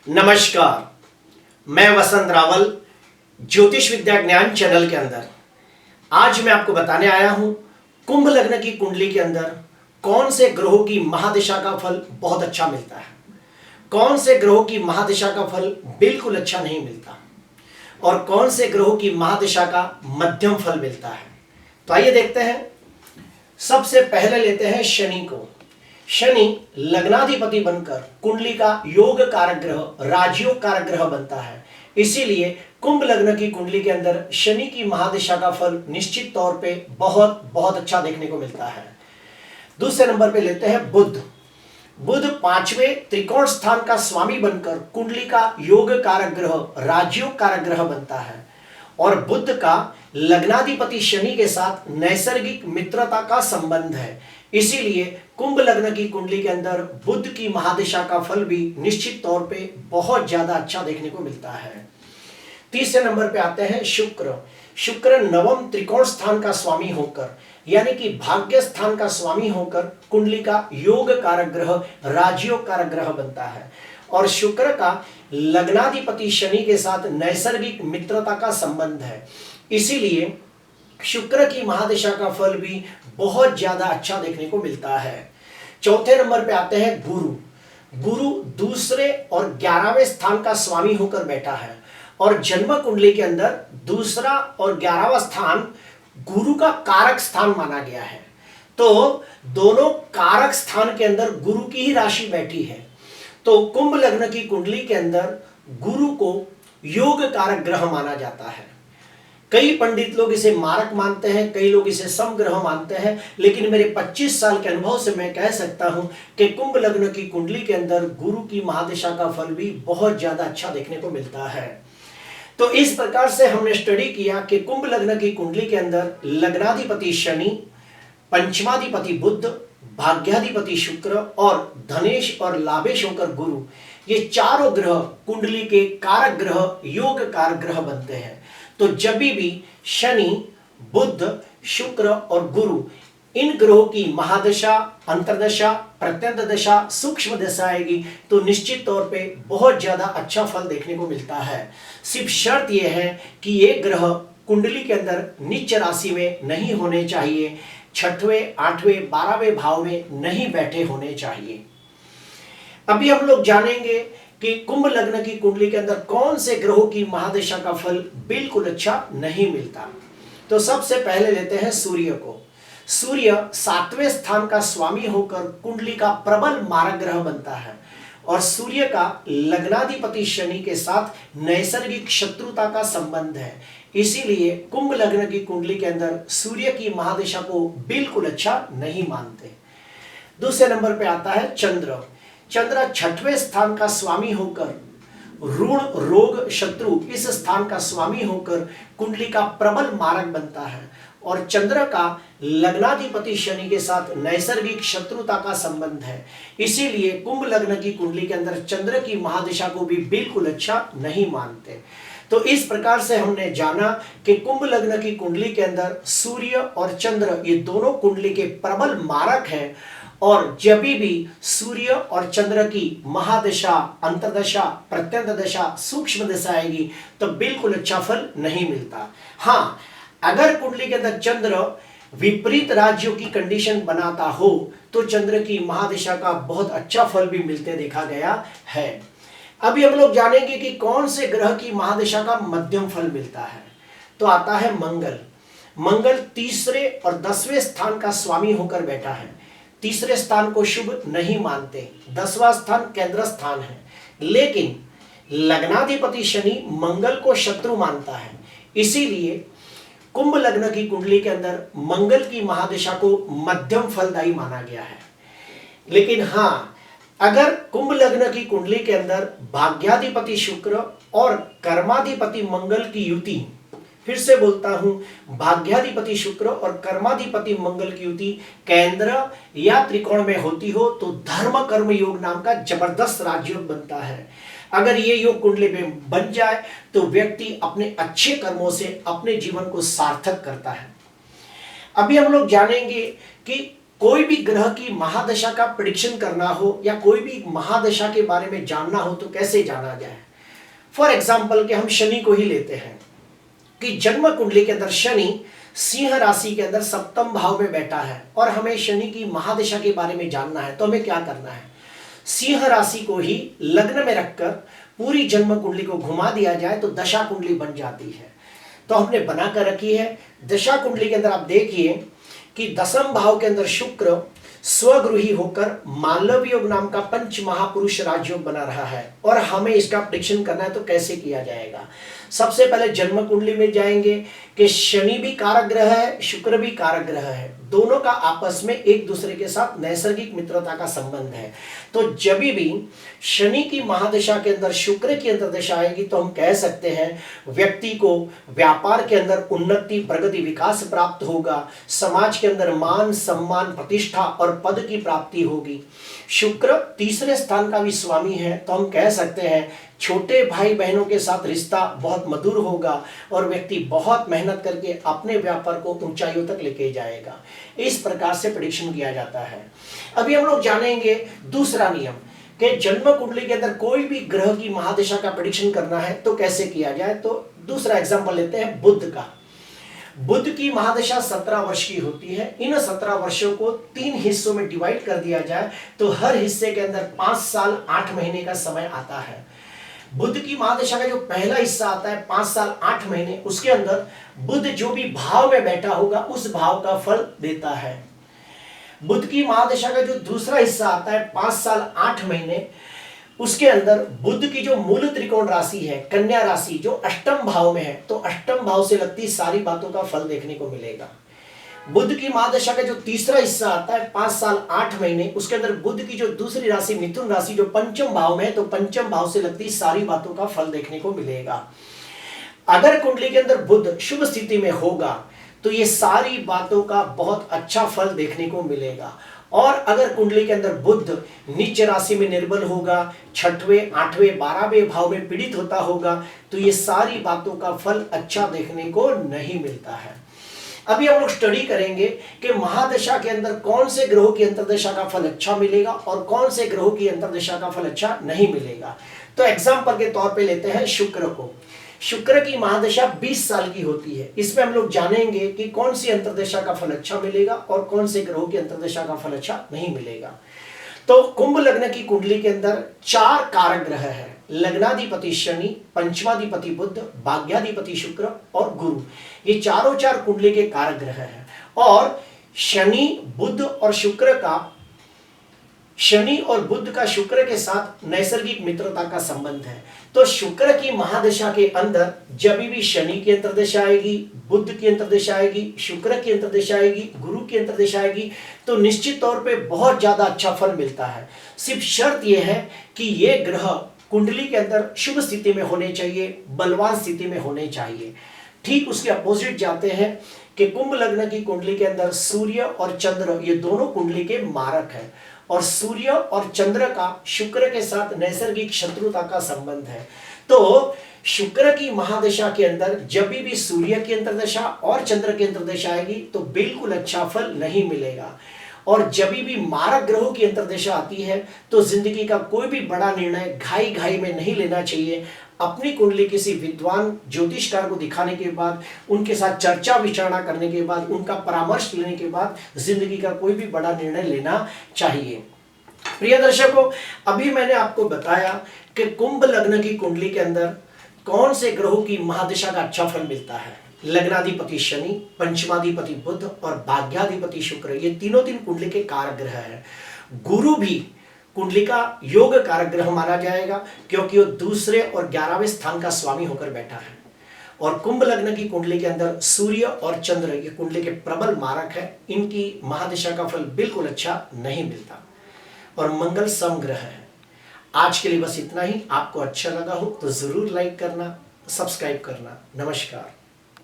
नमस्कार। मैं वसंत रावल ज्योतिष विद्या ज्ञान चैनल के अंदर आज मैं आपको बताने आया हूं कुंभ लग्न की कुंडली के अंदर कौन से ग्रहों की महादशा का फल बहुत अच्छा मिलता है, कौन से ग्रहों की महादशा का फल बिल्कुल अच्छा नहीं मिलता और कौन से ग्रहों की महादशा का मध्यम फल मिलता है। तो आइए देखते हैं। सबसे पहले लेते हैं शनि को। शनि लग्नाधिपति बनकर कुंडली का योग कारक ग्रह, राजयोग कारक ग्रह बनता है। इसीलिए कुंभ लग्न की कुंडली के अंदर शनि की महादशा का फल निश्चित तौर पे बहुत बहुत अच्छा देखने को मिलता है। दूसरे नंबर पे लेते हैं बुध। बुध पांचवें त्रिकोण स्थान का स्वामी बनकर कुंडली का योग कारक ग्रह, राजयोग कारक ग्रह बनता है और बुध का लग्नाधिपति शनि के साथ नैसर्गिक मित्रता का संबंध है। इसीलिए कुंभ लग्न की कुंडली के अंदर बुध की महादशा का फल भी निश्चित तौर पे बहुत ज्यादा अच्छा देखने को मिलता है। तीसरे नंबर पे आते हैं शुक्र। शुक्र नवम त्रिकोण स्थान का स्वामी होकर यानी कि भाग्य स्थान का स्वामी होकर कुंडली का योग कारक ग्रह, राजयोग कारक ग्रह बनता है और शुक्र का लग्नाधिपति शनि के साथ नैसर्गिक मित्रता का संबंध है। इसीलिए शुक्र की महादशा का फल भी बहुत ज्यादा अच्छा देखने को मिलता है। चौथे नंबर पे आते हैं गुरु। गुरु दूसरे और 11वें स्थान का स्वामी होकर बैठा है और जन्म कुंडली के अंदर दूसरा और 11वां स्थान गुरु का कारक स्थान माना गया है। तो दोनों कारक स्थान के अंदर गुरु की ही राशि बैठी है। तो कुंभ लग्न की कुंडली के अंदर गुरु को योग कारक ग्रह माना जाता है। कई पंडित लोग इसे मारक मानते हैं, कई लोग इसे समग्रह मानते हैं, लेकिन मेरे 25 साल के अनुभव से मैं कह सकता हूं कि कुंभ लग्न की कुंडली के अंदर गुरु की महादशा का फल भी बहुत ज्यादा अच्छा देखने को मिलता है। तो इस प्रकार से हमने स्टडी किया कि कुंभ लग्न की कुंडली के अंदर लग्नाधिपति शनि, पंचमाधिपति बुध, भाग्याधिपति शुक्र और धनेश और लाभेश होकर गुरु, ये चारों ग्रह कुंडली के कारक ग्रह, योग कारक ग्रह बनते हैं। तो जब भी शनि, बुध, शुक्र और गुरु इन ग्रहों की महादशा, अंतरदशा, प्रत्यंत दशा, सूक्ष्म दशा आएगी तो निश्चित तौर पे बहुत ज्यादा अच्छा फल देखने को मिलता है। सिर्फ शर्त यह है कि ये ग्रह कुंडली के अंदर नीच राशि में नहीं होने चाहिए, छठवें, 8वें, 12वें भाव में नहीं बैठे होने चाहिए। अभी हम लोग जानेंगे कि कुंभ लग्न की कुंडली के अंदर कौन से ग्रहों की महादशा का फल बिल्कुल अच्छा नहीं मिलता। तो सबसे पहले लेते हैं सूर्य को। सूर्य 7वें स्थान का स्वामी होकर कुंडली का प्रबल मारक ग्रह बनता है और सूर्य का लग्नाधिपति शनि के साथ नैसर्गिक शत्रुता का संबंध है। इसीलिए कुंभ लग्न की कुंडली के अंदर सूर्य की महादशा को बिल्कुल अच्छा नहीं मानते। दूसरे नंबर पे आता है चंद्र। चंद्र 6वें स्थान का स्वामी होकर ऋण, रोग, शत्रु इस स्थान का स्वामी होकर कुंडली का प्रबल मारक बनता है और चंद्र का लग्नाधिपति शनि के साथ नैसर्गिक शत्रुता का संबंध है। इसीलिए कुंभ लग्न की कुंडली के अंदर चंद्र की महादशा को भी बिल्कुल अच्छा नहीं मानते। तो इस प्रकार से हमने जाना कि कुंभ लग्न की कुंडली के अंदर सूर्य और चंद्र ये दोनों कुंडली के प्रबल मारक हैं और जब भी सूर्य और चंद्र की महादशा, अंतरदशा, प्रत्यंत दशा, सूक्ष्म दशा आएगी तो बिल्कुल अच्छा फल नहीं मिलता। हाँ, अगर कुंडली के अंदर चंद्र विपरीत राज्यों की कंडीशन बनाता हो तो चंद्र की महादशा का बहुत अच्छा फल भी मिलते देखा गया है। अभी हम लोग जानेंगे कि कौन से ग्रह की महादशा का मध्यम फल मिलता है। तो आता है मंगल। मंगल तीसरे और 10वें स्थान का स्वामी होकर बैठा है। तीसरे स्थान को शुभ नहीं मानते, 10वां स्थान केंद्र स्थान है, लेकिन लग्नाधिपति शनि मंगल को शत्रु मानता है। इसीलिए कुंभ लग्न की कुंडली के अंदर मंगल की महादशा को मध्यम फलदायी माना गया है। लेकिन हाँ, अगर कुंभ लग्न की कुंडली के अंदर भाग्याधिपति शुक्र और कर्माधिपति मंगल की युति, फिर से बोलता हूं, भाग्याधिपति शुक्र और कर्माधिपति मंगल की युति केंद्र या त्रिकोण में होती हो तो धर्म कर्म योग नाम का जबरदस्त राजयोग बनता है। अगर ये योग कुंडली में बन जाए तो व्यक्ति अपने अच्छे कर्मों से अपने जीवन को सार्थक करता है। अभी हम लोग जानेंगे कि कोई भी ग्रह की महादशा का प्रेडिक्शन करना हो या कोई भी महादशा के बारे में जानना हो तो कैसे जाना जाए। फॉर एग्जाम्पल के हम शनि को ही लेते हैं कि जन्म कुंडली के अंदर शनि सिंह राशि के अंदर सप्तम भाव में बैठा है और हमें शनि की महादशा के बारे में जानना है तो हमें क्या करना है, सिंह राशि को ही लग्न में रखकर पूरी जन्म कुंडली को घुमा दिया जाए तो दशा कुंडली बन जाती है। तो हमने बना कर रखी है दशा कुंडली के अंदर। आप देखिए कि दसम भाव के अंदर शुक्र स्वगृही होकर मालव योग नाम का पंच महापुरुष राजयोग बना रहा है और हमें इसका प्रेडिक्शन करना है तो कैसे किया जाएगा। सबसे पहले जन्म कुंडली में जाएंगे कि शनि भी कारक ग्रह है, शुक्र भी कारक ग्रह है, दोनों का आपस में एक दूसरे के साथ नैसर्गिक मित्रता का संबंध है। तो जब भी शनि की महादशा के अंदर शुक्र की अंतर्दशा आएगी तो हम कह सकते हैं व्यक्ति को व्यापार के अंदर उन्नति, प्रगति, विकास प्राप्त होगा, समाज के अंदर मान, सम्मान, प्रतिष्ठा और पद की प्राप्ति होगी। शुक्र तीसरे स्थान का भी स्वामी है तो हम कह सकते हैं छोटे भाई बहनों के साथ रिश्ता बहुत मधुर होगा और व्यक्ति बहुत मेहनत करके अपने व्यापार को ऊंचाइयों तक लेके जाएगा। इस प्रकार से प्रेडिक्शन किया जाता है। अभी हम लोग जानेंगे दूसरा नियम कि जन्म कुंडली के अंदर कोई भी ग्रह की महादशा का प्रेडिक्शन करना है तो कैसे किया जाए। तो दूसरा एग्जांपल लेते हैं बुध का। बुध की महादशा 17 वर्ष की होती है। इन 17 वर्षों को 3 हिस्सों में डिवाइड कर दिया जाए तो हर हिस्से के अंदर 5 साल 8 महीने का समय आता है। बुध की महादशा का जो पहला हिस्सा आता है 5 साल 8 महीने, उसके अंदर बुध जो भी भाव में बैठा होगा उस भाव का फल देता है। बुध की महादशा का जो दूसरा हिस्सा आता है 5 साल 8 महीने, उसके अंदर बुध की जो मूल त्रिकोण राशि है कन्या राशि जो अष्टम भाव में है तो अष्टम भाव से लगती सारी बातों का फल देखने को मिलेगा। बुध की महादशा का जो तीसरा हिस्सा आता है 5 साल 8 महीने, उसके अंदर बुध की जो दूसरी राशि मिथुन राशि जो पंचम भाव में है तो पंचम भाव से लगती सारी बातों का फल देखने को मिलेगा। अगर कुंडली के अंदर बुध शुभ स्थिति में होगा तो ये सारी बातों का बहुत अच्छा फल देखने को मिलेगा। और अगर कुंडली के अंदर बुध नीच राशि में निर्बल होगा, छठवें, 8वें, 12वें भाव में पीड़ित होता होगा तो ये सारी बातों का फल अच्छा देखने को नहीं मिलता है। अभी हम लोग स्टडी करेंगे कि महादशा के अंदर कौन से ग्रहों की अंतर्दशा का फल अच्छा मिलेगा और कौन से ग्रहों की अंतर्दशा का फल अच्छा नहीं मिलेगा। तो एग्जाम्पल के तौर पे लेते हैं शुक्र को। शुक्र की महादशा 20 साल की होती है। इसमें हम लोग जानेंगे कि कौन सी अंतर्दशा का फल अच्छा मिलेगा और कौन से ग्रहों की अंतर्दशा का फल अच्छा नहीं मिलेगा। तो कुंभ लग्न की कुंडली के अंदर 4 कारक ग्रह है, लग्नाधिपति शनि, पंचमाधिपति बुध, भाग्याधिपति शुक्र और गुरु। ये चारों 4 कुंडली के कारक ग्रह हैं और शनि, बुध और बुध का शुक्र के साथ नैसर्गिक मित्रता का संबंध है। तो शुक्र की महादशा के अंदर जब भी शनि की अंतर्दशा आएगी, बुध की अंतर्दशा आएगी, शुक्र की अंतर्दशा आएगी, गुरु की अंतर्दशा आएगी तो निश्चित तौर पे बहुत ज्यादा अच्छा फल मिलता है। सिर्फ शर्त यह है कि ये ग्रह कुंडली के अंदर शुभ स्थिति में होने चाहिए, बलवान स्थिति में होने चाहिए। ठीक उसके अपोजिट जाते हैं कि कुंभ लग्न की कुंडली के अंदर सूर्य और चंद्र ये दोनों कुंडली के मारक है और सूर्य और चंद्र का शुक्र के साथ नैसर्गिक शत्रुता का संबंध है। तो शुक्र की महादशा के अंदर जब भी सूर्य की अंतर्दशा और चंद्र की अंतर्दशा आएगी तो बिल्कुल अच्छा फल नहीं मिलेगा। और जब भी मारक ग्रहों की अंतर्दशा आती है तो जिंदगी का कोई भी बड़ा निर्णय घाई घाई में नहीं लेना चाहिए। अपनी कुंडली किसी विद्वान ज्योतिषकार को दिखाने के बाद, उनके साथ चर्चा विचारणा करने के बाद, उनका परामर्श लेने के बाद जिंदगी का कोई भी बड़ा निर्णय लेना चाहिए। प्रिय दर्शकों, अभी मैंने आपको बताया कि कुंभ लग्न की कुंडली के अंदर कौन से ग्रहों की महादशा का अच्छा फल मिलता है। लग्नाधिपति शनि, पंचमाधिपति बुध और भाग्याधिपति शुक्र, ये तीनों कुंडली के कारक ग्रह हैं। गुरु भी कुंडली का योग कारक ग्रह माना जाएगा क्योंकि वो दूसरे और 11वें स्थान का स्वामी होकर बैठा है। और कुंभ लग्न की कुंडली के अंदर सूर्य और चंद्र ये कुंडली के प्रबल मारक है। इनकी महादशा का फल बिल्कुल अच्छा नहीं मिलता और मंगल समग्रह है। आज के लिए बस इतना ही। आपको अच्छा लगा हो तो जरूर लाइक करना, सब्सक्राइब करना। नमस्कार।